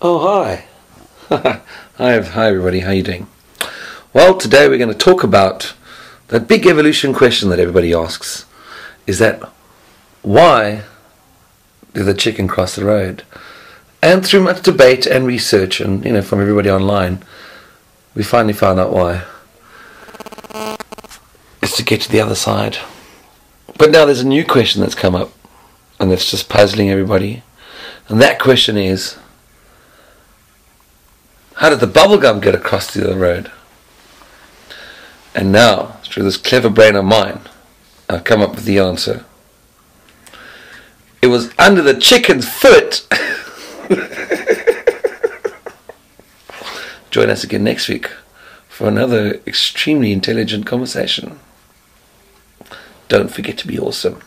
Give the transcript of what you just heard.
Oh, hi. Hi everybody, how you doing? Well, today we're going to talk about that big evolution question that everybody asks. Is that, why did the chicken cross the road? And through much debate and research and, from everybody online, we finally found out why. It's to get to the other side. But now there's a new question that's come up, and it's just puzzling everybody. And that question is, how did the bubblegum get across the other road? And now, through this clever brain of mine, I've come up with the answer. It was under the chicken's foot. Join us again next week for another extremely intelligent conversation. Don't forget to be awesome.